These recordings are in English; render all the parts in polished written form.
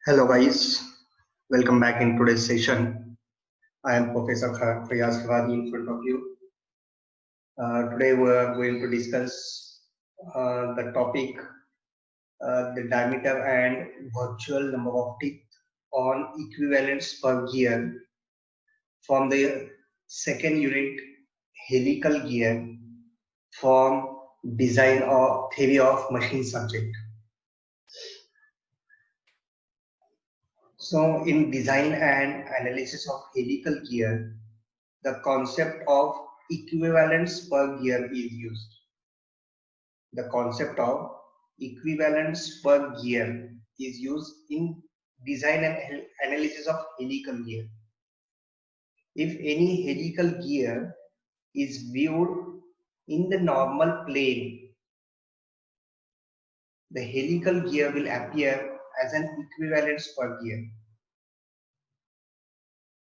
Hello guys, welcome back in today's session. I am Professor Fayaz Khawani in front of you. Today we are going to discuss the topic the diameter and virtual number of teeth on equivalence per gear from the second unit helical gear from design or theory of machine subject. So in design and analysis of helical gear, the concept of equivalence per gear is used. The concept of equivalence per gear is used in design and analysis of helical gear. If any helical gear is viewed in the normal plane, the helical gear will appear as an equivalence per gear.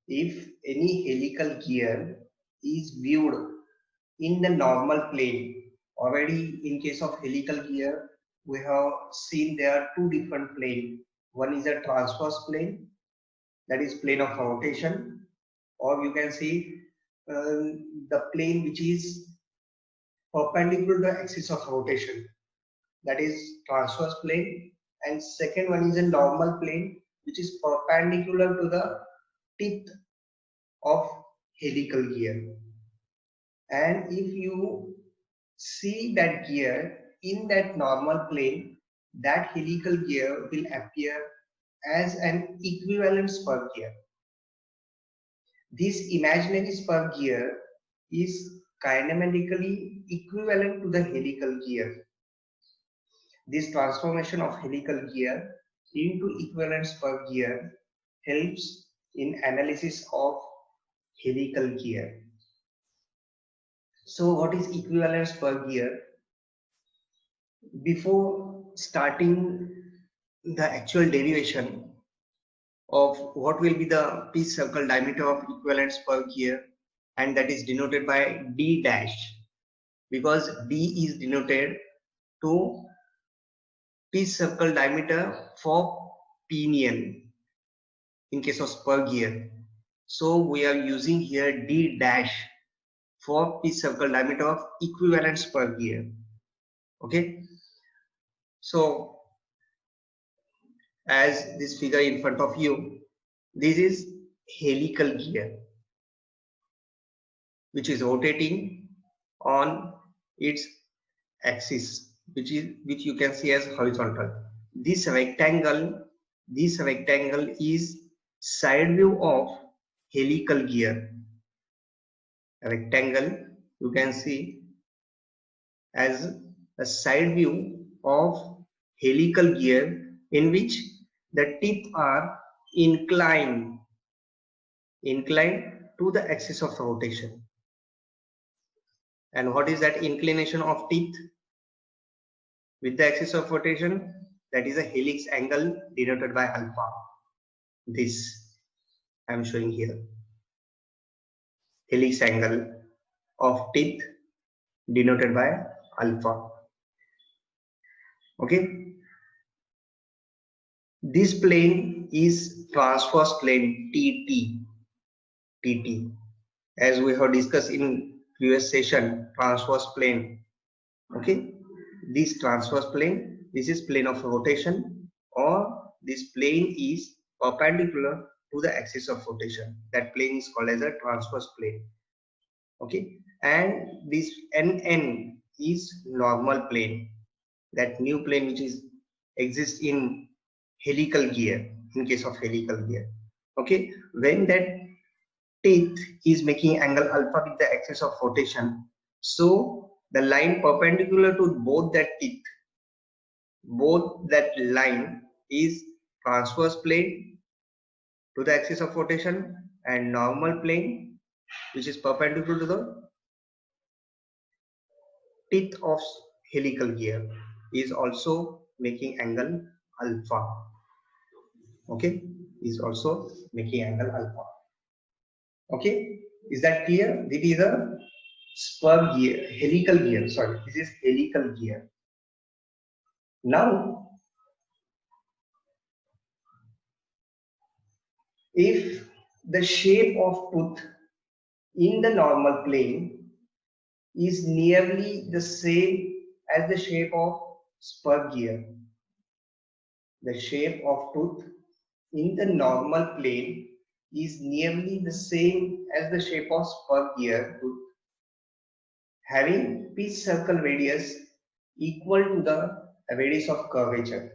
If any helical gear is viewed in the normal plane, already in case of helical gear, we have seen there are two different planes. One is a transverse plane, that is plane of rotation, or you can see the plane which is perpendicular to the axis of rotation, that is transverse plane, and second one is a normal plane which is perpendicular to the tip of helical gear. And if you see that gear in that normal plane, that helical gear will appear as an equivalent spur gear. This imaginary spur gear is kinematically equivalent to the helical gear. This transformation of helical gear into equivalent spur gear helps in analysis of helical gear. So what is equivalence per gear? Before starting the actual derivation of what will be the pitch circle diameter of equivalence per gear, and that is denoted by D dash, because D is denoted to pitch circle diameter for pinion in case of spur gear. So we are using here D dash for pitch circle diameter of equivalent spur gear. Okay, so as this figure in front of you, this is helical gear which is rotating on its axis, which you can see as horizontal. This rectangle is side view of helical gear. A rectangle you can see as a side view of helical gear in which the teeth are inclined to the axis of rotation. And what is that inclination of teeth with the axis of rotation? That is a helix angle denoted by alpha. This I am showing here. Helix angle of teeth denoted by alpha. Okay. This plane is transverse plane TT. As we have discussed in previous session, transverse plane. Okay, this transverse plane, this is plane of rotation, or this plane is perpendicular to the axis of rotation. That plane is called as a transverse plane. Okay, and this NN is normal plane, that new plane which is exists in helical gear, in case of helical gear. Okay, when that teeth is making angle alpha with the axis of rotation, so the line perpendicular to both that teeth, both that line is transverse plane to the axis of rotation and normal plane which is perpendicular to the teeth of helical gear is also making angle alpha. Okay, is also making angle alpha. Okay, is that clear? This is a spur gear, helical gear. Sorry, this is helical gear. Now, if the shape of tooth in the normal plane is nearly the same as the shape of spur gear. The shape of tooth in the normal plane is nearly the same as the shape of spur gear tooth, having pitch circle radius equal to the radius of curvature.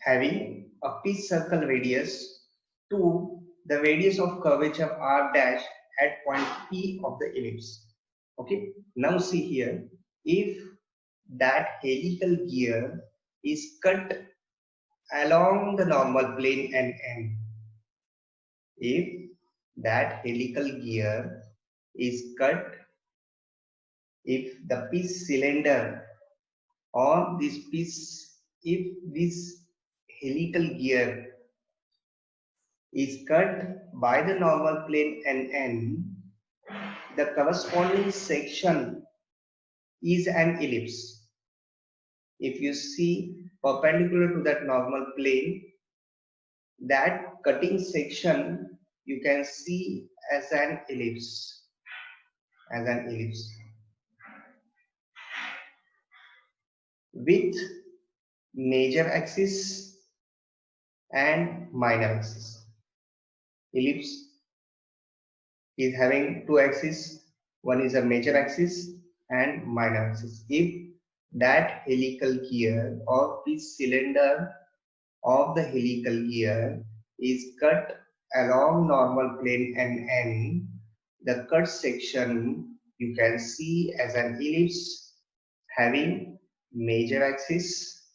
Having a pitch circle radius to the radius of curvature r dash at point P of the ellipse. Okay, now see here, if that helical gear is cut along the normal plane NN, if that helical gear is cut, if the piece cylinder or this piece, if this helical gear is cut by the normal plane NN, the corresponding section is an ellipse. If you see perpendicular to that normal plane, that cutting section you can see as an ellipse, with major axis and minor axis. Ellipse is having two axes, one is a major axis and minor axis. If that helical gear or this cylinder of the helical gear is cut along normal plane NN, the cut section you can see as an ellipse having major axis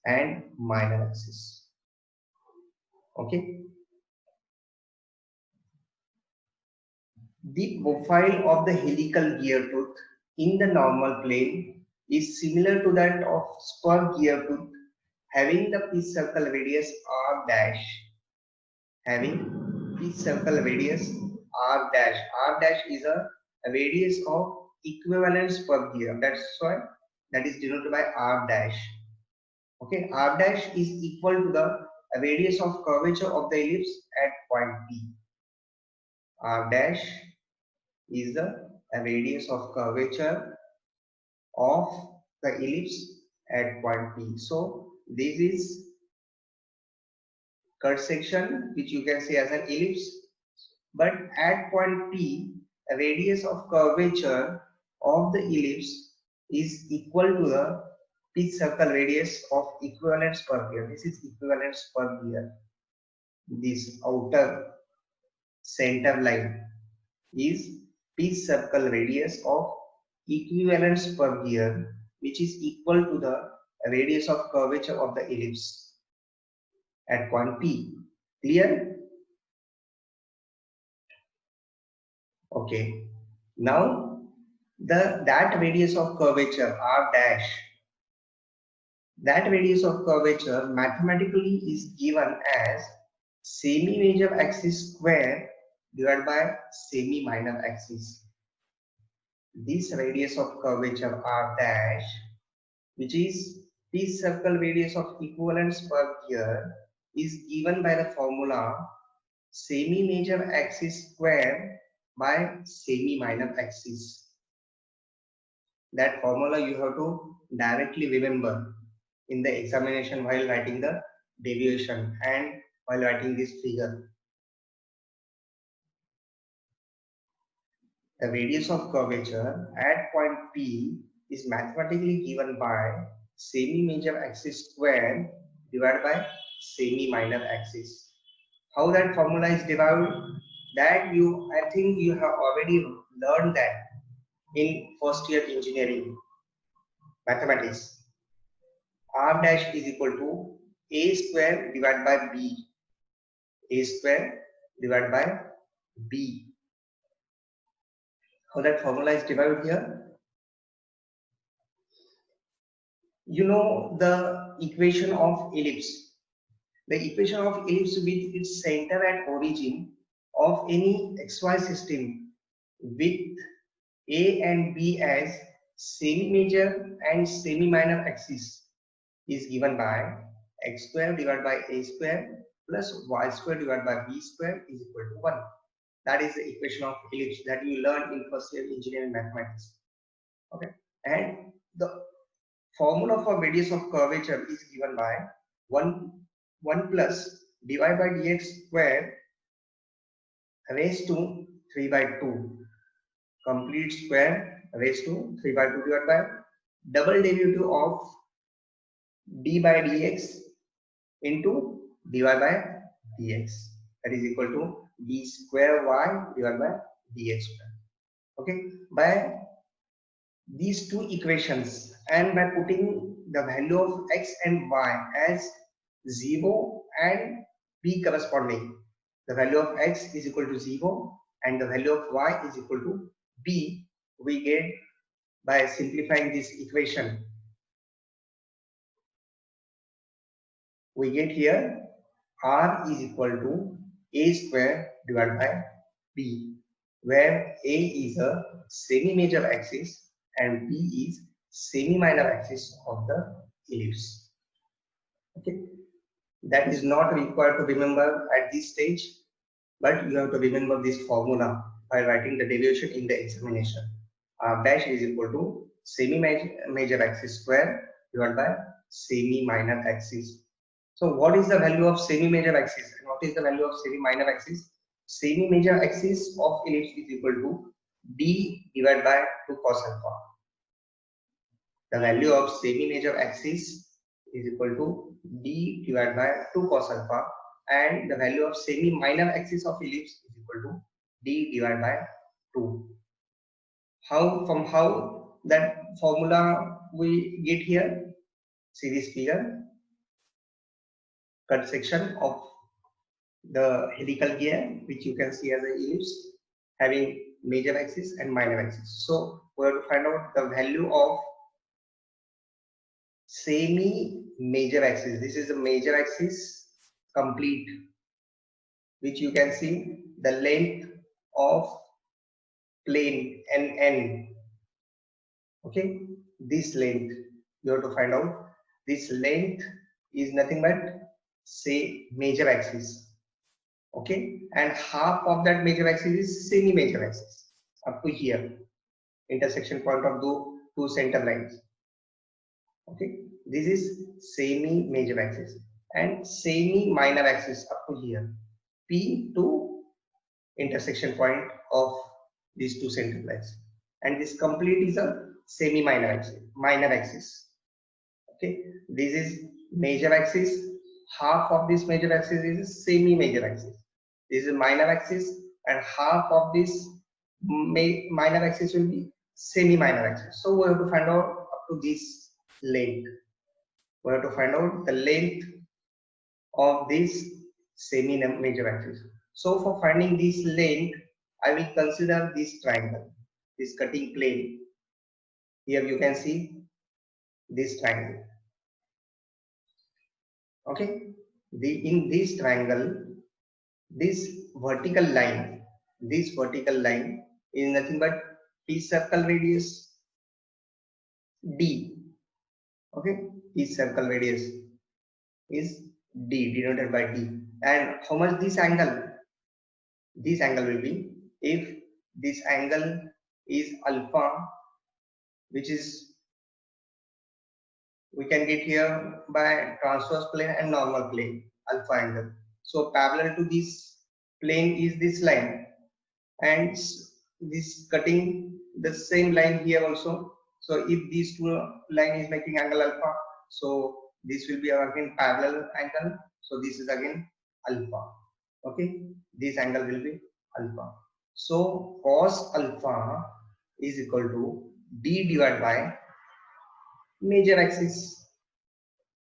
and minor axis. Okay. The profile of the helical gear tooth in the normal plane is similar to that of spur gear tooth, having the pitch circle radius r dash, having pitch circle radius r dash. R dash is a radius of equivalent spur gear. That's why that is denoted by r dash. Okay, r dash is equal to the radius of curvature of the ellipse at point P. R dash is the radius of curvature of the ellipse at point P. So this is cut section which you can see as an ellipse, but at point P, the radius of curvature of the ellipse is equal to the pitch circle radius of equivalent spur gear. This is equivalent spur gear. This outer center line is pitch circle radius of equivalent spur gear, which is equal to the radius of curvature of the ellipse at point P. Clear? Okay. Now that radius of curvature r dash, that radius of curvature mathematically is given as semi-major axis square divided by semi-minor axis. This radius of curvature r dash, which is pitch circle radius of equivalent spur gear, is given by the formula semi-major axis square by semi-minor axis. That formula you have to directly remember in the examination while writing the deviation and while writing this figure. The radius of curvature at point P is mathematically given by semi-major axis square divided by semi-minor axis. How that formula is derived? That I think you have already learned that in first year engineering mathematics. R dash is equal to a square divided by b. A square divided by b. How that formula is derived here? You know the equation of ellipse. The equation of ellipse with its center at origin of any xy system with A and B as semi-major and semi-minor axis is given by x square divided by a square plus y square divided by b square is equal to 1. That is the equation of ellipse that you learned in first year engineering mathematics. Okay, and the formula for radius of curvature is given by 1 plus dy by dx square raised to 3 by 2 complete square raised to 3 by 2 divided by double derivative of d by dx into dy by dx, that is equal to d square y divided by dx square. Okay, by these two equations and by putting the value of x and y as 0 and b corresponding, the value of x is equal to 0 and the value of y is equal to b, we get, by simplifying this equation, we get here r is equal to a square divided by b, where a is a semi-major axis and b is semi-minor axis of the ellipse. Okay, that is not required to remember at this stage, but you have to remember this formula by writing the derivation in the examination. R dash is equal to semi-major axis square divided by semi-minor axis. So what is the value of semi-major axis and what is the value of semi-minor axis? Semi-major axis of ellipse is equal to d divided by 2 cos alpha. The value of semi-major axis is equal to d divided by 2 cos alpha, and the value of semi-minor axis of ellipse is equal to d divided by 2. From how that formula we get here? See this figure, cut section of the helical gear, which you can see as an ellipse having major axis and minor axis. So we have to find out the value of semi-major axis. This is the major axis complete, which you can see the length of plane NN. Okay, this length you have to find out. This length is nothing but say major axis. Okay, and half of that major axis is semi-major axis up to here, intersection point of the two center lines. Okay, this is semi-major axis and semi-minor axis up to here, P to intersection point of these two center lines, and this complete is a semi-minor axis, minor axis. Okay, this is major axis, half of this major axis is semi-major axis. This is minor axis and half of this minor axis will be semi-minor axis. So we have to find out up to this length. We have to find out the length of this semi-major axis. So for finding this length, I will consider this triangle, this cutting plane. Here you can see this triangle. Okay, in this triangle, this vertical line is nothing but each circle radius d. Okay, each circle radius is d, denoted by d. And how much this angle? This angle will be, if this angle is alpha, which is we can get here by transverse plane and normal plane, alpha angle. So parallel to this plane is this line, and this cutting the same line here also. So if these two line is making angle alpha, so this will be again parallel angle. So this is again alpha. Okay, this angle will be alpha. So cos alpha is equal to d divided by major axis.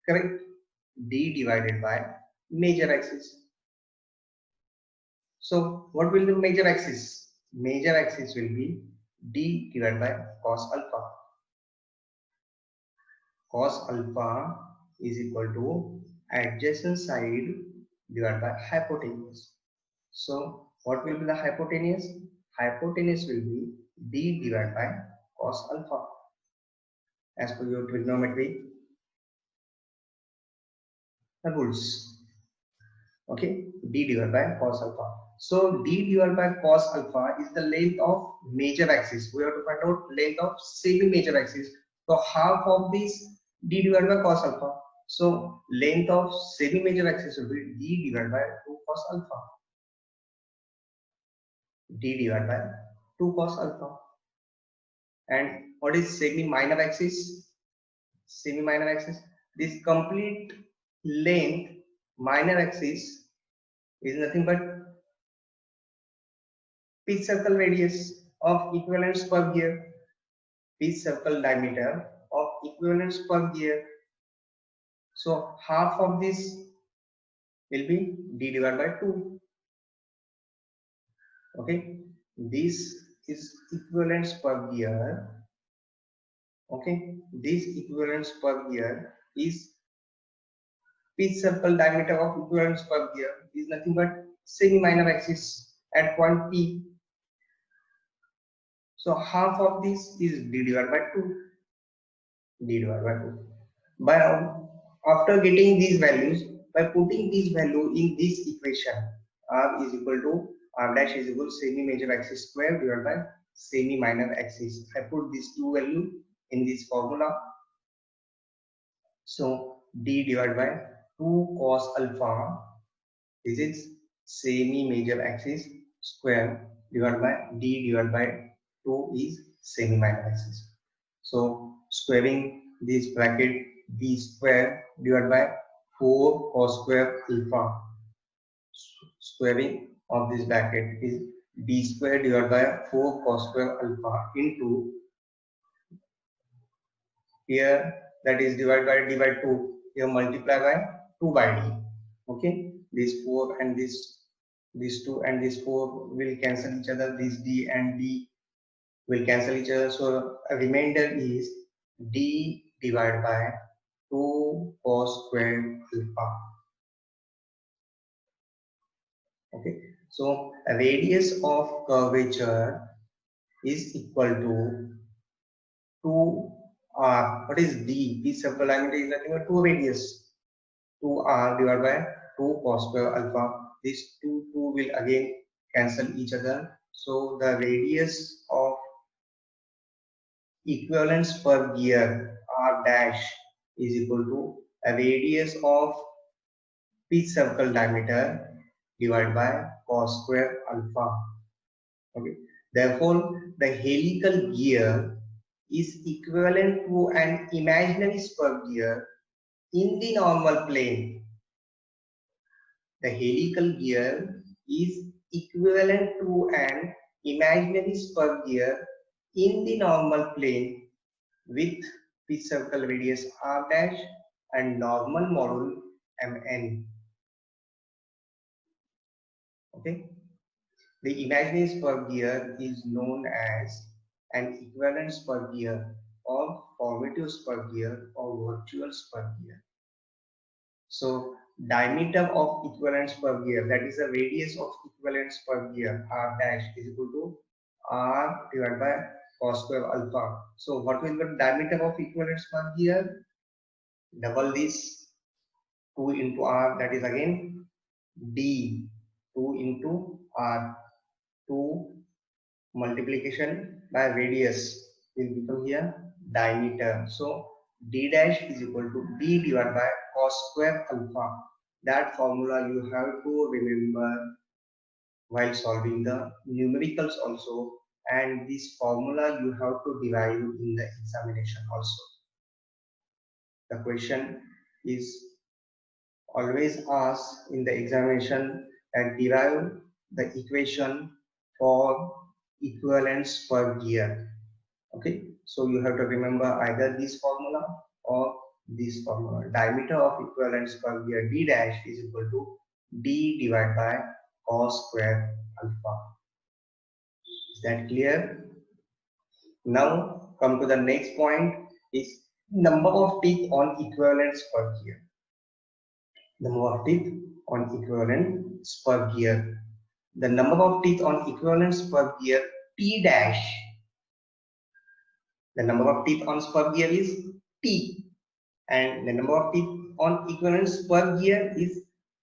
Correct? D divided by major axis. So what will the major axis? Major axis will be d divided by cos alpha. Cos alpha is equal to adjacent side divided by hypotenuse. So what will be the hypotenuse? Hypotenuse will be d divided by cos alpha as per your trigonometry. rules. Okay, d divided by cos alpha. So d divided by cos alpha is the length of major axis. We have to find out length of semi-major axis. So half of this d divided by cos alpha. So length of semi-major axis will be d divided by 2 cos alpha. D divided by 2 cos alpha. And what is semi-minor axis? Semi-minor axis. This complete length minor axis is nothing but pitch circle radius of equivalence per gear. Pitch circle diameter of equivalence per gear. So half of this will be d divided by 2. Okay, this is equivalence per gear. Okay, this equivalence per gear is pitch circle diameter of equivalence per gear is nothing but semi-minor axis at point P. So half of this is d divided by 2. D divided by 2. By after getting these values, by putting this value in this equation, r is equal to r dash is equal to semi-major axis square divided by semi-minor axis. I put these two values in this formula. So d divided by 2 cos alpha, this is semi-major axis square divided by d divided by 2 is semi-minor axis. So squaring this bracket, b square divided by 4 cos square alpha. Squaring of this bracket is b square divided by 4 cos square alpha into here, that is divided by d by 2. Here multiply by 2 by d. Okay, this 4 and this 2 and this 4 will cancel each other. This d and d will cancel each other. So a remainder is d divided by 2 cos square alpha. Okay, so a radius of curvature is equal to 2r. What is d? P circle diameter is nothing but 2 radius. 2r divided by 2 cos square alpha. These 2 will again cancel each other. So the radius of equivalence per gear r dash is equal to a radius of pitch circle diameter divided by cos square alpha. Okay. Therefore, the helical gear is equivalent to an imaginary spur gear in the normal plane. The helical gear is equivalent to an imaginary spur gear in the normal plane with pitch circle radius r dash and normal module mn. Okay. The imaginary spur gear is known as an equivalent spur gear or formative spur gear or virtual spur gear. So diameter of equivalent spur gear, that is the radius of equivalent spur gear r dash is equal to r divided by cos square alpha. So what will be the diameter of equivalent spur gear? Double this, 2 into r, that is again d, 2 into r, 2 multiplication by radius will become here diameter. So d dash is equal to d divided by cos square alpha. That formula you have to remember while solving the numericals also, and this formula you have to derive in the examination also. The question is always asked in the examination and derive the equation for equivalence per gear. Okay, so you have to remember either this formula or this formula. Diameter of equivalence per gear d dash is equal to d divided by cos square alpha. Is that clear? Now come to the next point is number of teeth on equivalence per gear. Number of teeth on equivalence per gear. The number of teeth on equivalence per gear t dash. The number of teeth on spur gear is t, and the number of teeth on equivalence per gear is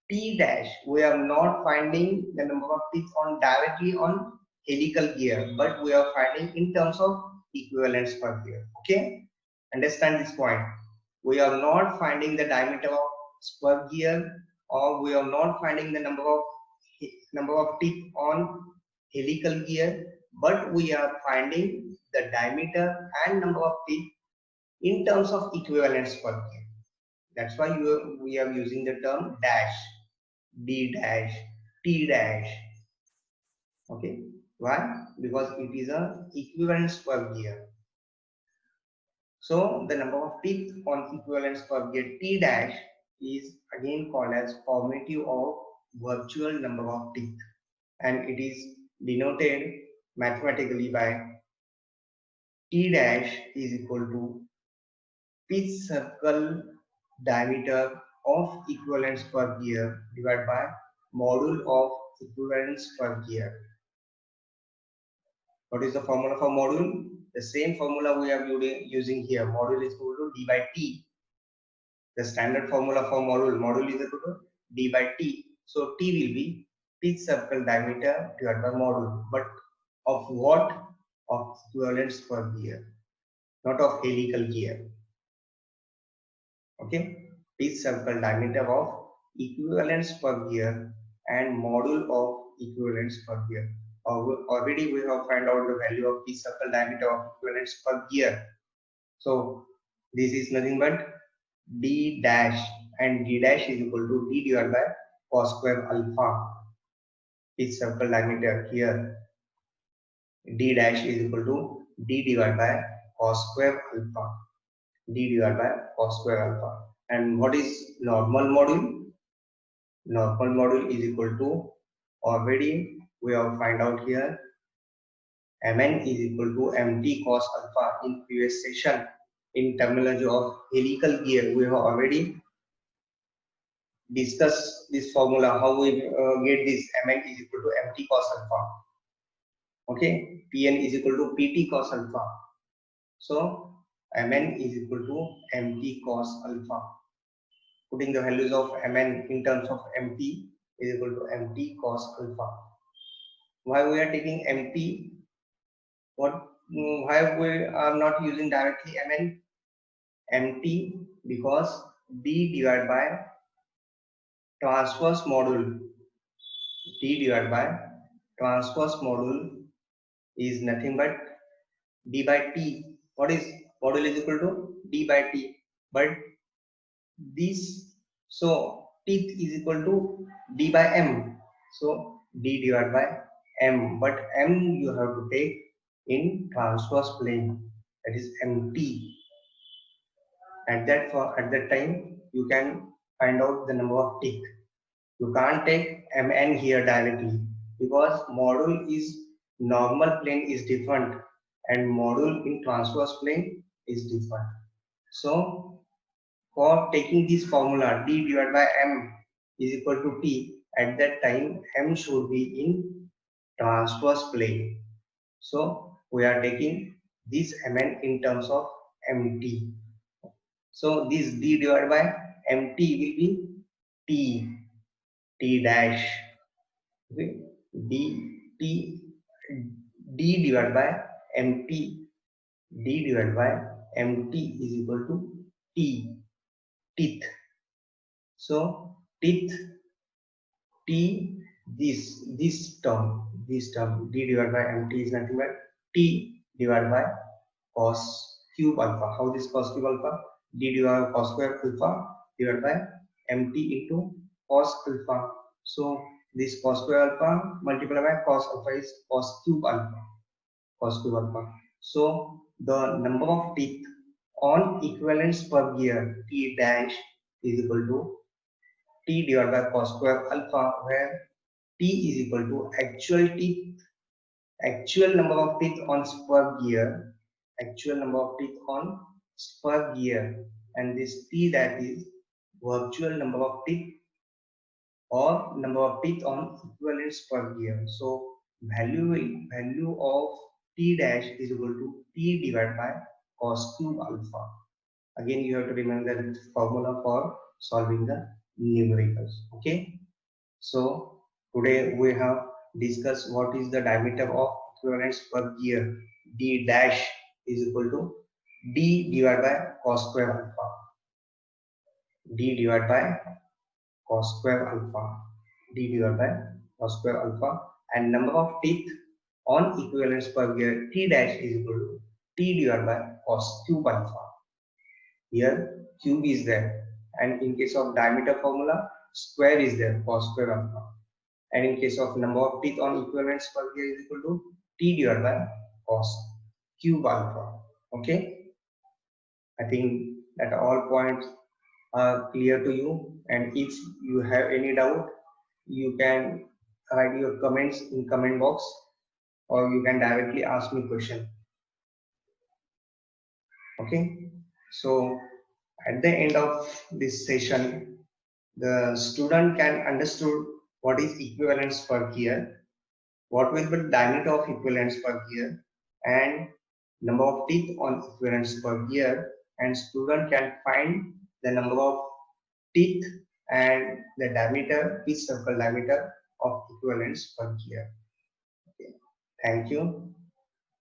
T dash. We are not finding the number of teeth on directly on helical gear, but we are finding in terms of equivalence per gear. Okay, understand this point. We are not finding the diameter of spur gear, or we are not finding the number of teeth on helical gear, but we are finding the diameter and number of teeth in terms of equivalence per gear. That's why we are using the term dash, D dash, T dash. Okay, why? Because it is a equivalence per gear. So the number of teeth on equivalence per gear T dash is again called as formative of virtual number of teeth, and it is denoted mathematically by T dash is equal to pitch circle diameter of equivalence per gear divided by module of equivalence per gear. What is the formula for module? The same formula we are using here. Module is equal to d by t. The standard formula for module is equal to d by t. So t will be pitch circle diameter divided by module. But of what? Of equivalence per gear, not of helical gear. Okay, pitch circle diameter of equivalence per gear and module of equivalence per gear. Already we have found out the value of pitch circle diameter of equivalence per gear. So this is nothing but d dash, and d dash is equal to d divided by cos square alpha. Pitch circle diameter here, d dash is equal to d divided by cos square alpha. D divided by cos square alpha. And what is normal module? Normal module is equal to, already we have find out here, Mn is equal to mt cos alpha in previous session. In terminology of helical gear, we have already discussed this formula, how we get this Mn is equal to mt cos alpha. Okay, Pn is equal to pt cos alpha. So Mn is equal to mt cos alpha. Putting the values of Mn in terms of mt is equal to mt cos alpha. Why we are taking mt? Why we are not using directly Mn? Mt because d divided by transverse module. D divided by transverse module is nothing but d by t. What is module is equal to d by t? But this, so teeth is equal to d by m. So d divided by m, but m you have to take in transverse plane, that is mt. At that time you can find out the number of teeth. You can't take mn here directly because module is normal plane is different and module in transverse plane is different. So for taking this formula d divided by m is equal to t, at that time m should be in transverse plane. So we are taking this mn in terms of mt. So this d divided by mt will be t dash. Okay, d divided by mt, d divided by mt is equal to t, teeth. So teeth, t, this term d divided by mt is nothing but t divided by cos cube alpha. How this cos cube alpha? D divided by cos square alpha divided by mt into cos alpha. So this cos square alpha multiplied by cos alpha is cos cube alpha. Cos cube alpha. So the number of teeth on equivalence per gear t dash is equal to t divided by cos square alpha, where t is equal to actual teeth, actual number of teeth on spur gear, actual number of teeth on spur gear, and this t that is virtual number of teeth or number of teeth on equivalence per gear. So value of t dash is equal to t divided by cos cube alpha. Again, you have to remember the formula for solving the numericals. Okay. So today we have discussed what is the diameter of equivalence per gear. D dash is equal to D divided by cos square alpha. D divided by cos square alpha. D divided by cos square alpha, and number of teeth on equivalence per gear T dash is equal to T divided by cos cube alpha. Here cube is there, and in case of diameter formula, square is there, cos square alpha. And in case of number of teeth on equivalence per gear is equal to T divided by cos cube alpha. Okay, I think that all points are clear to you, and if you have any doubt, you can write your comments in comment box, or you can directly ask me question. Okay, so at the end of this session, the student can understood what is equivalence per gear, what will be the diameter of equivalence per gear, and number of teeth on equivalence per gear, and student can find the number of teeth and the diameter, each circle diameter of equivalence per gear. Okay. Thank you.